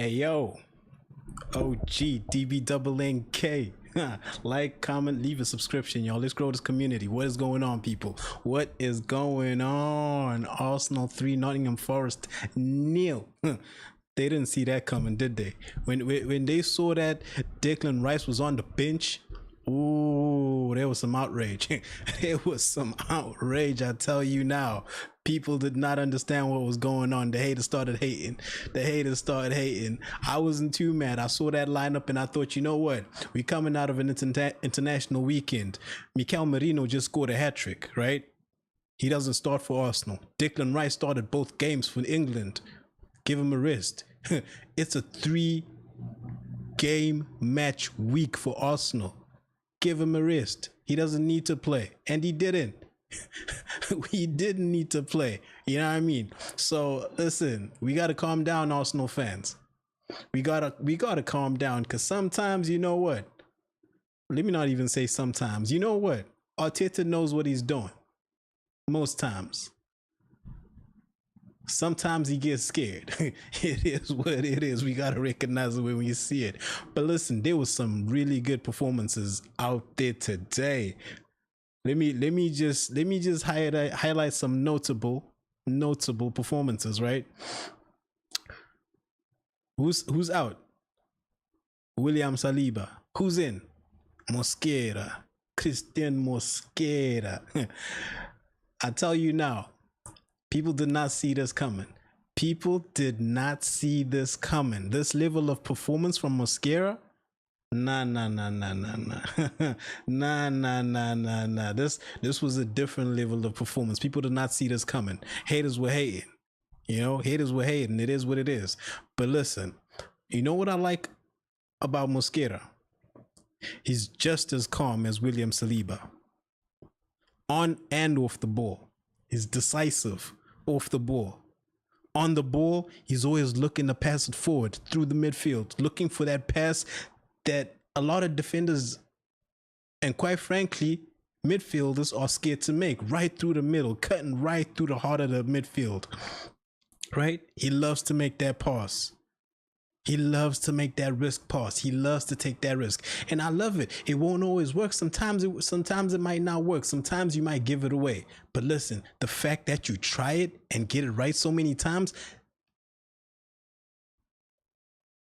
Hey yo, OG DBNNK. Like, comment, leave a subscription, y'all. Let's grow this community. What is going on, people? What is going on? Arsenal 3, Nottingham Forest nil. They didn't see that coming, did they? When they saw that Declan Rice was on the bench, ooh, there was some outrage. There was some outrage, I tell you now. People did not understand what was going on. The haters started hating. I wasn't too mad. I saw that lineup and I thought, you know what? We coming out of an international weekend. Mikel Merino just scored a hat-trick, right? He doesn't start for Arsenal. Declan Rice started both games for England. Give him a rest. It's a 3-game match week for Arsenal. Give him a rest. He doesn't need to play. And he didn't. We didn't need to play. You know what I mean? So listen, we gotta calm down, Arsenal fans. We gotta calm down, because sometimes, you know what? Let me not even say sometimes. You know what? Arteta knows what he's doing. Most times. Sometimes he gets scared. It is what it is. We gotta recognize it when we see it. But listen, there was some really good performances out there today. Let me just highlight some notable performances, right? Who's out? William Saliba. Who's in? Mosquera. Christian Mosquera. I tell you now, people did not see this coming. People did not see this coming. This level of performance from Mosquera. Nah. Nah. This was a different level of performance. People did not see this coming. Haters were hating. Haters were hating. It is what it is. But listen, you know what I like about Mosquera? He's just as calm as William Saliba. On and off the ball. He's decisive off the ball. On the ball, he's always looking to pass it forward through the midfield, looking for that pass that a lot of defenders and, quite frankly, midfielders are scared to make, right through the middle, cutting right through the heart of the midfield, right? He loves to make that pass. He loves to make that risk pass. He loves to take that risk. And I love it. It won't always work. Sometimes it might not work. Sometimes you might give it away. But listen, the fact that you try it and get it right so many times,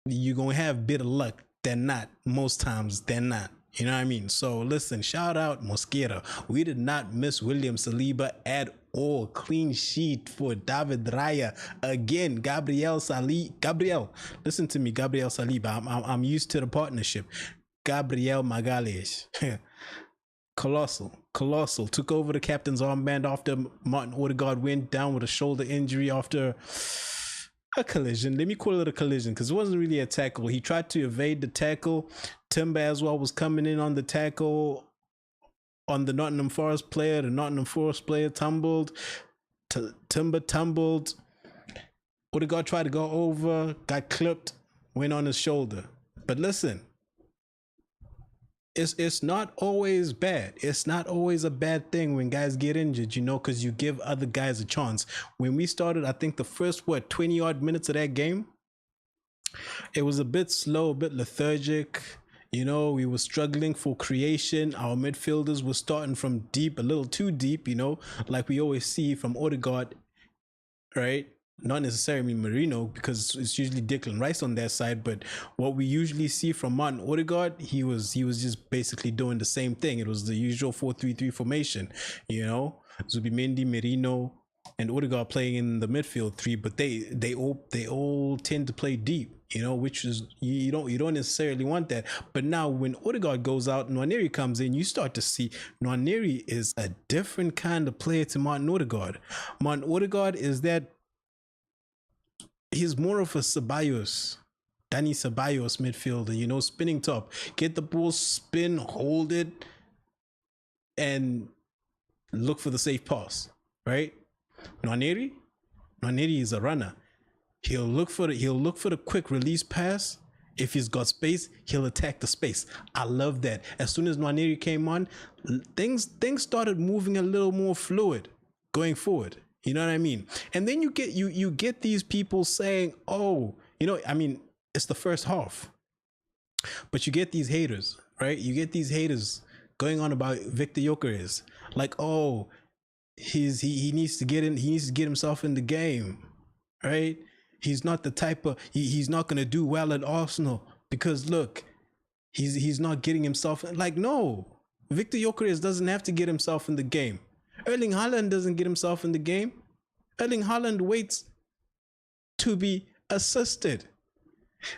you're going to have better luck than not. Most times than not. You know what I mean? So listen, shout out Mosquera. We did not miss William Saliba at all. Clean sheet for David Raya again. Gabriel, listen to me, Gabriel Saliba. I'm used to the partnership. Gabriel Magalhaes. Colossal. Took over the captain's armband after Martin Odegaard went down with a shoulder injury after a collision. Let me call it a collision, because it wasn't really a tackle. He tried to evade the tackle. Timber as well was coming in on the tackle on the Nottingham Forest player. The Nottingham Forest player tumbled. Timber tumbled. Odegaard tried to go over, got clipped, went on his shoulder. But listen, it's not always bad. It's not always a bad thing when guys get injured, because you give other guys a chance. When we started, I think the first 20 odd minutes of that game, it was a bit slow, a bit lethargic. We were struggling for creation. Our midfielders were starting from deep, a little too deep, like we always see from Odegaard, right? Not necessarily Merino, because it's usually Declan Rice on that side, but what we usually see from Martin Odegaard, he was just basically doing the same thing. It was the usual 4-3-3 formation, Zubimendi, Merino, and Odegaard playing in the midfield three, but they all tend to play deep, which is you don't necessarily want that. But now when Odegaard goes out, Nwaneri comes in, you start to see Nwaneri is a different kind of player to Martin Odegaard. Martin Odegaard is that. He's more of a Danny Ceballos midfielder, spinning top. Get the ball, spin, hold it, and look for the safe pass, right? Nwaneri is a runner. He'll look for the quick release pass. If he's got space, he'll attack the space. I love that. As soon as Nwaneri came on, things started moving a little more fluid going forward. You know what I mean? And then you get these people saying, oh, I mean, It's the first half. But you get these haters, right? You get these haters going on about Victor Gyokeres, like, oh, he needs to get in, he needs to get himself in the game, right? He's not the type of he's not gonna do well at Arsenal because look, he's not getting himself like no. Victor Gyokeres doesn't have to get himself in the game. Erling Haaland doesn't get himself in the game. Erling Haaland waits to be assisted.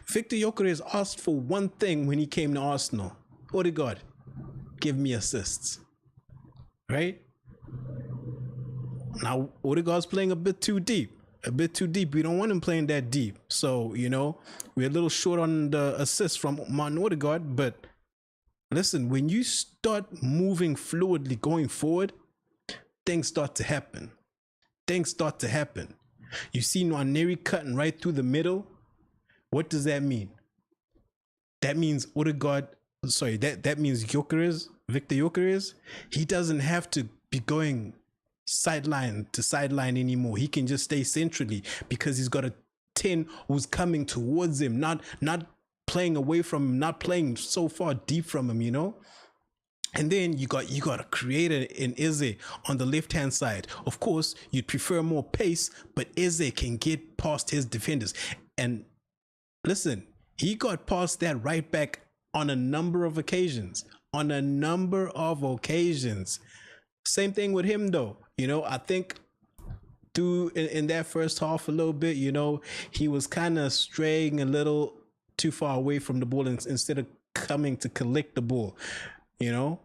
Victor Gyokeres asked for one thing when he came to Arsenal. Odegaard, give me assists. Right? Now, Odegaard's playing a bit too deep. A bit too deep. We don't want him playing that deep. So, you know, we're a little short on the assists from Martin Odegaard. But listen, when you start moving fluidly going forward, things start to happen. Things start to happen. You see Nwaneri cutting right through the middle. What does that mean? That means Odegaard, that means Gyokeres, Victor Gyokeres, he doesn't have to be going sideline to sideline anymore. He can just stay centrally because he's got a 10 who's coming towards him, not playing away from him, not playing so far deep from him, you know? And then you got a creator in Eze on the left-hand side. Of course, you'd prefer more pace, but Eze can get past his defenders. And listen, he got past that right back on a number of occasions. On a number of occasions. Same thing with him, though. You know, I think in that first half a little bit, you know, he was kind of straying a little too far away from the ball instead of coming to collect the ball. You know,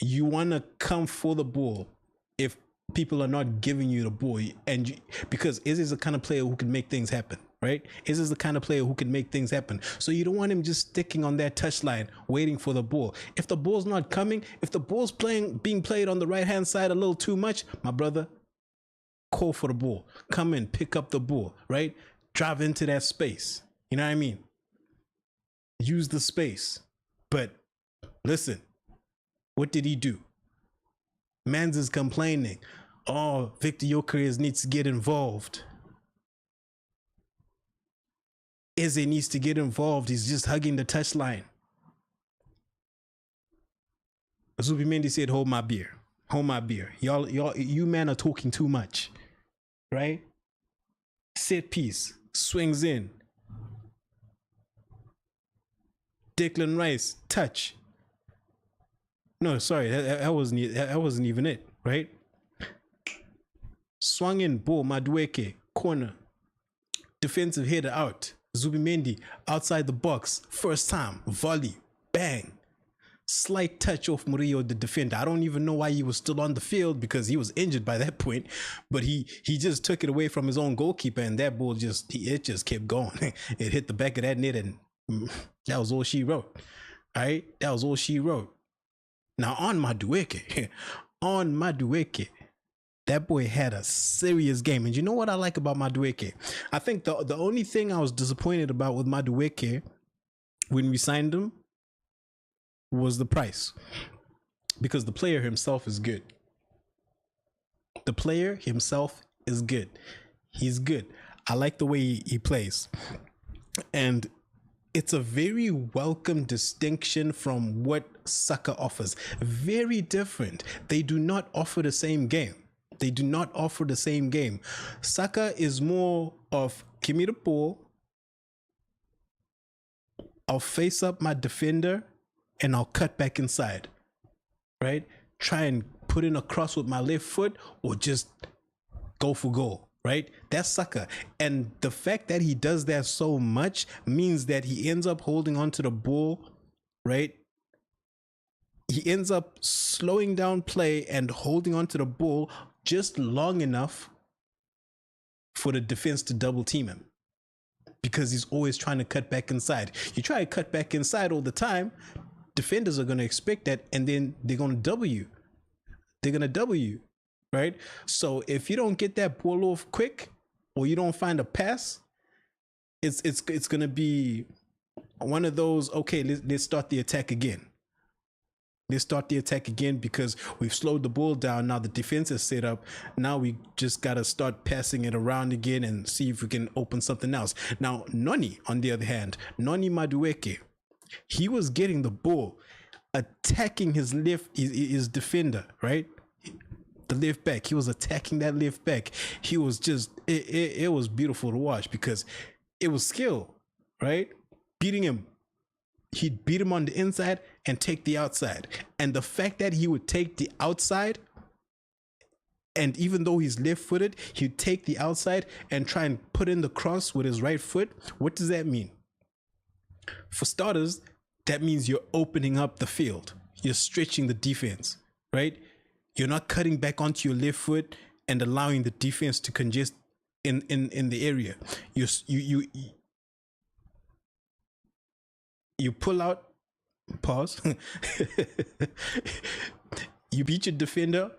you want to come for the ball if people are not giving you the ball, because Eze is the kind of player who can make things happen, right? Eze is the kind of player who can make things happen. So you don't want him just sticking on that touchline, waiting for the ball. If the ball's not coming, if the ball's being played on the right-hand side a little too much, my brother, call for the ball. Come in, pick up the ball, right? Drive into that space. You know what I mean? Use the space. But listen, what did he do? Mans is complaining. Oh, Victor Gyokeres needs to get involved. Eze needs to get involved. He's just hugging the touchline. Zubimendi said, hold my beer. Hold my beer. You men are talking too much. Right? Set piece. Swings in. Declan Rice. Touch. No, sorry, that wasn't even it, right? Swung in, ball, Madueke, corner. Defensive header out. Zubimendi, outside the box. First time, volley, bang. Slight touch off Murillo, the defender. I don't even know why he was still on the field because he was injured by that point. But he just took it away from his own goalkeeper, and that ball just kept going. It hit the back of that net, and that was all she wrote. All right? That was all she wrote. Now on Madueke, that boy had a serious game. And you know what I like about Madueke? I think the only thing I was disappointed about with Madueke when we signed him was the price. Because the player himself is good. The player himself is good. He's good. I like the way he plays. And it's a very welcome distinction from what Saka offers. Very different. They do not offer the same game. They do not offer the same game. Saka is more of, give me the ball, I'll face up my defender, and I'll cut back inside. Right? Try and put in a cross with my left foot, or just go for goal. Right? That's Saka. And the fact that he does that so much means that he ends up holding onto the ball, right? He ends up slowing down play and holding onto the ball just long enough for the defense to double team him, because he's always trying to cut back inside. You try to cut back inside all the time, defenders are going to expect that, and then they're going to double you. They're going to double you. Right? So if you don't get that ball off quick, or you don't find a pass, it's gonna be one of those, okay, let's start the attack again. They start the attack again because we've slowed the ball down. Now the defense is set up. Now we just got to start passing it around again and see if we can open something else. Now, Noni, on the other hand, Noni Madueke, he was getting the ball, attacking his defender, right? The left back. He was attacking that left back. He was just, it was beautiful to watch because it was skill, right? Beating him. He'd beat him on the inside and take the outside. And the fact that he would take the outside, and even though he's left-footed, he'd take the outside and try and put in the cross with his right foot. What does that mean? For starters, that means you're opening up the field. You're stretching the defense, right? You're not cutting back onto your left foot and allowing the defense to congest in the area. You pull out, pause. You beat your defender,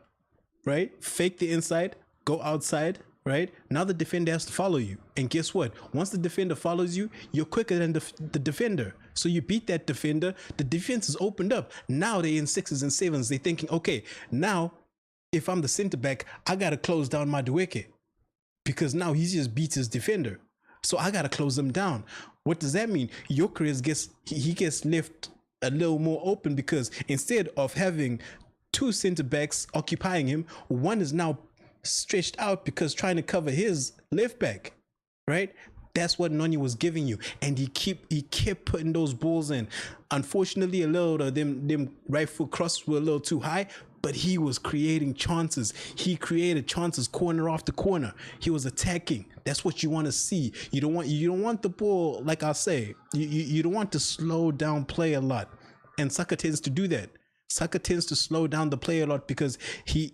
right? Fake the inside, go outside, right? Now the defender has to follow you. And guess what? Once the defender follows you, you're quicker than the defender. So you beat that defender, the defense is opened up. Now they're in 6s and 7s. They're thinking, okay, now if I'm the center back, I got to close down Madueke because now he just beats his defender. So I got to close him down. What does that mean? Gyokeres gets left a little more open because instead of having two center backs occupying him, one is now stretched out because trying to cover his left back, right? That's what Noni was giving you, and he kept putting those balls in. Unfortunately, a little of them right foot crosses were a little too high, but he was creating chances. He created chances corner after corner. He was attacking. That's what you want to see. You don't want the ball, like I say, you don't want to slow down play a lot. And Saka tends to do that. Saka tends to slow down the play a lot because he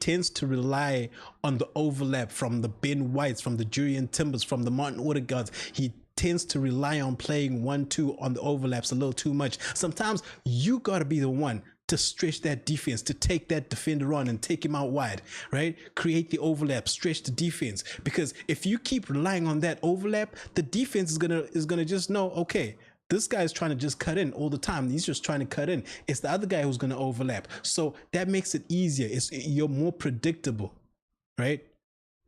tends to rely on the overlap from the Ben Whites, from the Julian Timbers, from the Martin Odegaards. He tends to rely on playing 1-2 on the overlaps a little too much. Sometimes you got to be the one to stretch that defense, to take that defender on and take him out wide, right? Create the overlap, stretch the defense. Because if you keep relying on that overlap, the defense is gonna just know, okay, this guy's trying to just cut in all the time. He's just trying to cut in. It's the other guy who's going to overlap. So that makes it easier. You're more predictable, right?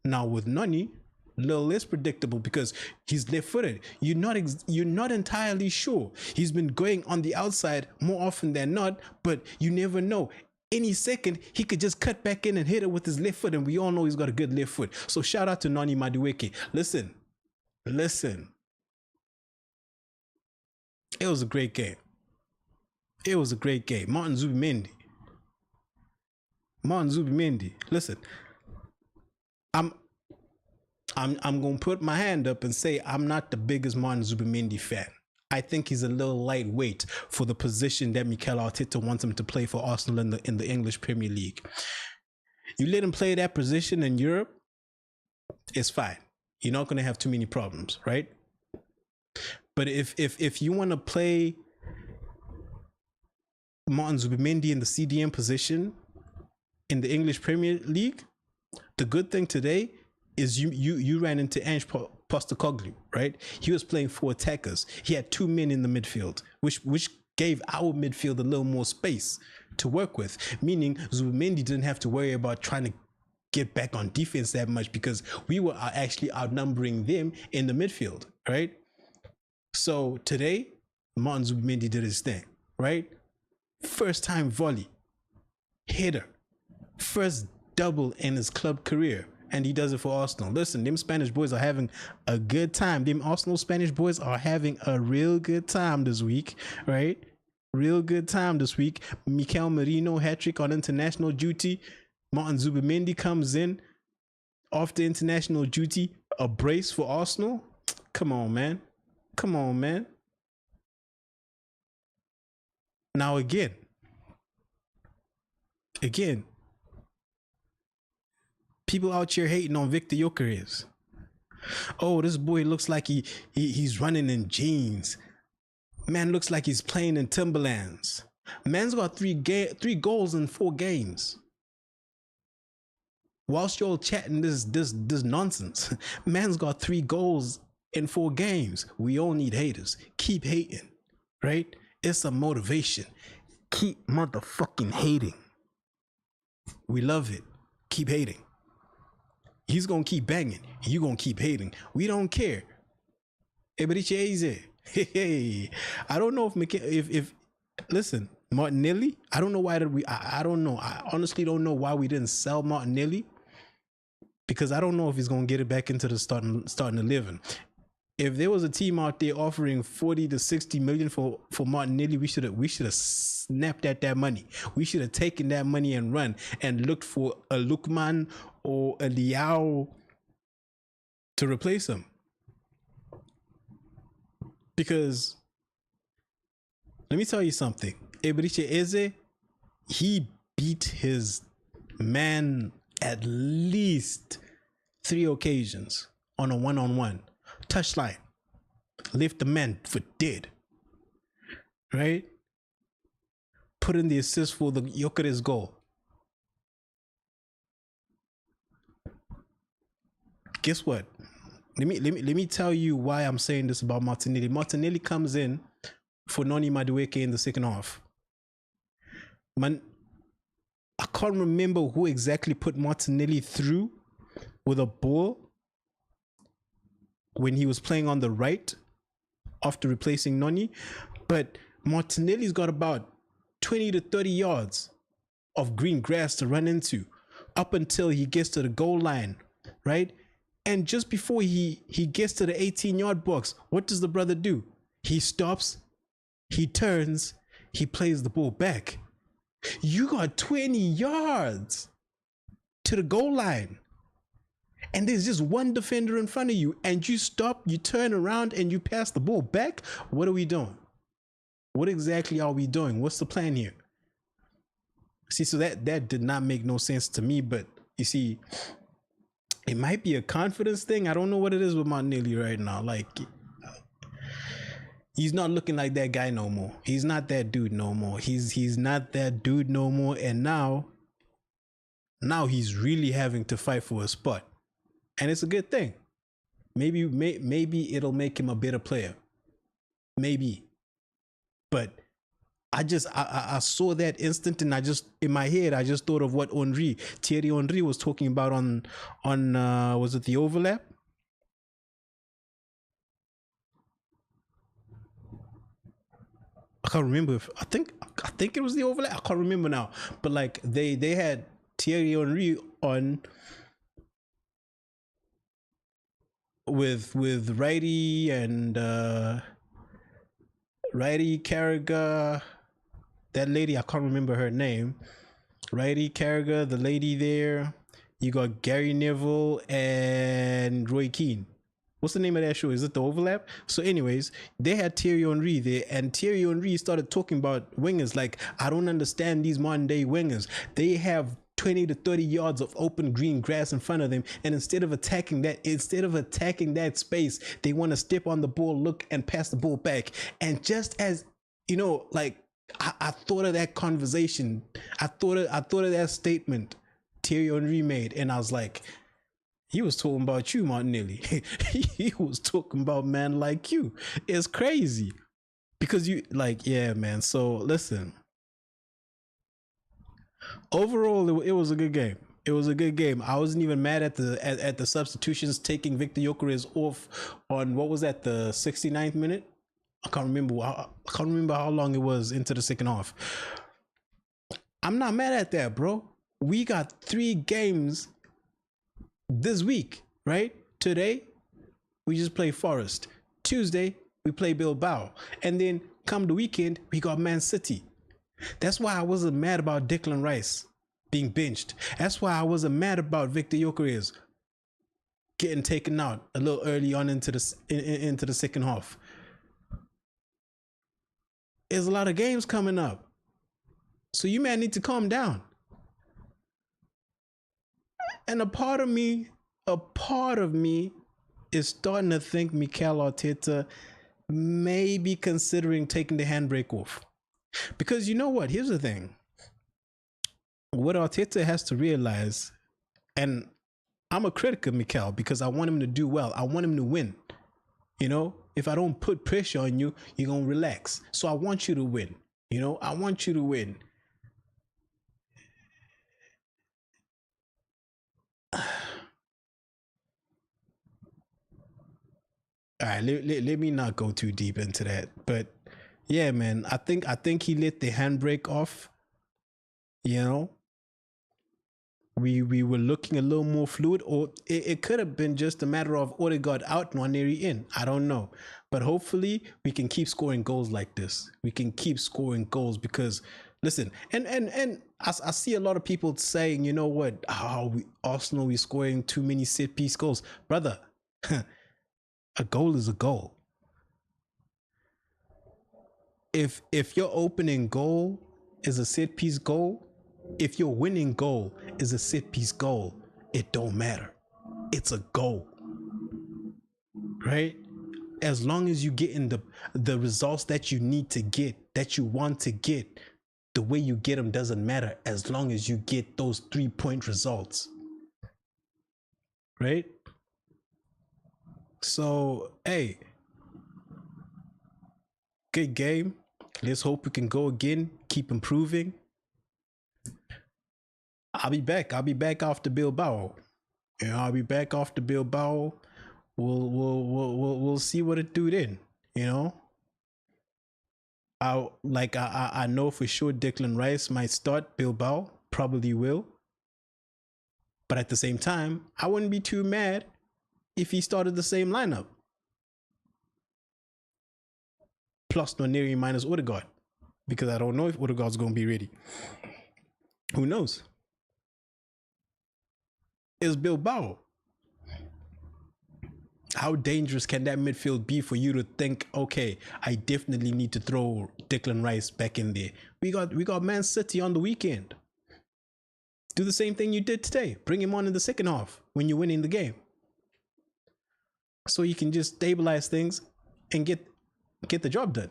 Now with Noni, a little less predictable because he's left-footed. You're not entirely sure. He's been going on the outside more often than not, but you never know. Any second, he could just cut back in and hit it with his left foot, and we all know he's got a good left foot. So shout out to Noni Madueke. Listen. It was a great game. Martin Zubimendi. Listen, I'm gonna put my hand up and say I'm not the biggest Martin Zubimendi fan. I think he's a little lightweight for the position that Mikel Arteta wants him to play for Arsenal in the English Premier League. You let him play that position in Europe, it's fine. You're not gonna have too many problems, right? But if you want to play Martin Zubimendi in the CDM position in the English Premier League, the good thing today is you ran into Ange Postecoglou, right? He was playing 4 attackers. He had 2 men in the midfield, which gave our midfield a little more space to work with, meaning Zubimendi didn't have to worry about trying to get back on defense that much because we were actually outnumbering them in the midfield, right? So today, Martin Zubimendi did his thing, right? First time volley, header, first double in his club career, and he does it for Arsenal. Listen, them Spanish boys are having a good time. Them Arsenal Spanish boys are having a real good time this week, right? Real good time this week. Mikel Merino hat-trick on international duty. Martin Zubimendi comes in after international duty, a brace for Arsenal. Come on, man. Now again, people out here hating on Victor Gyokeres. Oh, this boy looks like he's running in jeans. Man looks like he's playing in Timberlands. Man's got 3 goals in 4 games. Whilst you're all chatting this nonsense, man's got 3 goals in 4 games. We all need haters. Keep hating, right? It's a motivation. Keep motherfucking hating. We love it. Keep hating. He's gonna keep banging. You gonna keep hating. We don't care. Hey, I don't know if listen, Martinelli. I don't know why did we. I don't know. I honestly don't know why we didn't sell Martinelli, because I don't know if he's gonna get it back into the starting 11. If there was a team out there offering 40 to 60 million for Martinelli, we should have snapped at that money. We should have taken that money and run and looked for a Lukman or a Liao to replace him. Because let me tell you something. Eberechi Eze, he beat his man at least 3 occasions on a one-on-one. Touchline. Lift the man for dead. Right? Put in the assist for the Gyokeres goal. Guess what? Let me tell you why I'm saying this about Martinelli. Martinelli comes in for Noni Madueke in the second half. Man, I can't remember who exactly put Martinelli through with a ball when he was playing on the right after replacing Noni, but Martinelli's got about 20 to 30 yards of green grass to run into up until he gets to the goal line, right? And just before he gets to the 18-yard box, what does the brother do? He stops, he turns, he plays the ball back. You got 20 yards to the goal line, and there's just one defender in front of you, and you stop, you turn around, and you pass the ball back. What are we doing? What exactly are we doing? What's the plan here? See, so that did not make no sense to me, but you see, it might be a confidence thing. I don't know what it is with Martinelli right now. Like, he's not looking like that guy no more. He's not that dude no more. He's not that dude no more. And now he's really having to fight for a spot. And it's a good thing. Maybe it'll make him a better player. Maybe. But I saw that instant, and in my head I just thought of what Thierry Henry was talking about on was it the overlap? I can't remember I think it was the overlap. I can't remember now. But like they had Thierry Henry on with Righty and Righty Carragher, that lady, I can't remember her name. Righty Carragher, the lady there. You got Gary Neville and Roy Keane. What's the name of that show? Is it The Overlap? So anyways, they had Thierry Henry there, and Thierry Henry started talking about wingers. Like, I don't understand these modern day wingers. They have 20 to 30 yards of open green grass in front of them, and instead of attacking that space, they want to step on the ball, look, and pass the ball back. And just as, you know, like, I thought of that conversation, I thought of that statement Thierry Henry made, and I was like, he was talking about you, Martinelli. He was talking about man like you. It's crazy. Because you, like, yeah, man. So listen, overall, it was a good game. It was a good game. I wasn't even mad at the substitutions, taking Victor Gyokeres off on, what was that, the 69th minute? I can't remember how long it was into the second half. I'm not mad at that, bro. We got 3 games this week, right? Today, we just play Forest. Tuesday, we play Bilbao. And then come the weekend, we got Man City. That's why I wasn't mad about Declan Rice being benched. That's why I wasn't mad about Victor Gyokeres getting taken out a little early on into the second half. There's a lot of games coming up, so you man need to calm down. And a part of me is starting to think Mikel Arteta may be considering taking the handbrake off. Because you know what? Here's the thing. What Arteta has to realize, and I'm a critic of Mikel because I want him to do well. I want him to win. You know, if I don't put pressure on you, you're going to relax. So I want you to win. You know, I want you to win. All right, let me not go too deep into that. But yeah, man, I think he let the handbrake off. You know, we were looking a little more fluid, or it could have been just a matter of Odegaard out and Nwaneri in. I don't know, but hopefully we can keep scoring goals like this. We can keep scoring goals because listen, and I see a lot of people saying, you know what, Arsenal we scoring too many set piece goals, brother. A goal is a goal. If your opening goal is a set piece goal, if your winning goal is a set piece goal, it don't matter. It's a goal, right? As long as you get in the results that you need to get, that you want to get, the way you get them doesn't matter as long as you get those 3-point results, right? So, hey, good game. Let's hope we can go again, keep improving. I'll be back. I'll be back after Bilbao. I'll be back after Bilbao. We'll see what it do then. You know, I know for sure Declan Rice might start Bilbao. Probably will. But at the same time, I wouldn't be too mad if he started the same lineup. Plus Nwaneri minus Odegaard. Because I don't know if Odegaard's going to be ready. Who knows? It's Bilbao. How dangerous can that midfield be for you to think, okay, I definitely need to throw Declan Rice back in there? We got Man City on the weekend. Do the same thing you did today. Bring him on in the second half when you're winning the game. So you can just stabilize things and get the job done.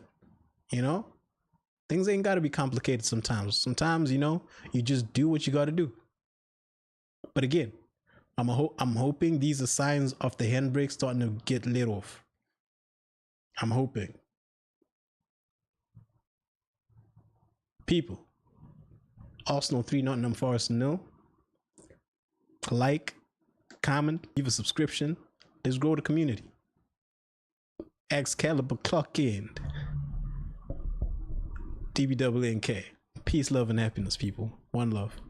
You know? Things ain't gotta be complicated sometimes. Sometimes, you know, you just do what you gotta do. But again, I'm hoping these are signs of the handbrake starting to get let off. I'm hoping. People, Arsenal 3, Nottingham Forest 0. Like, comment, leave a subscription. Let's grow the community. Excalibur clock in. DBWNK. Peace, love, and happiness, people. One love.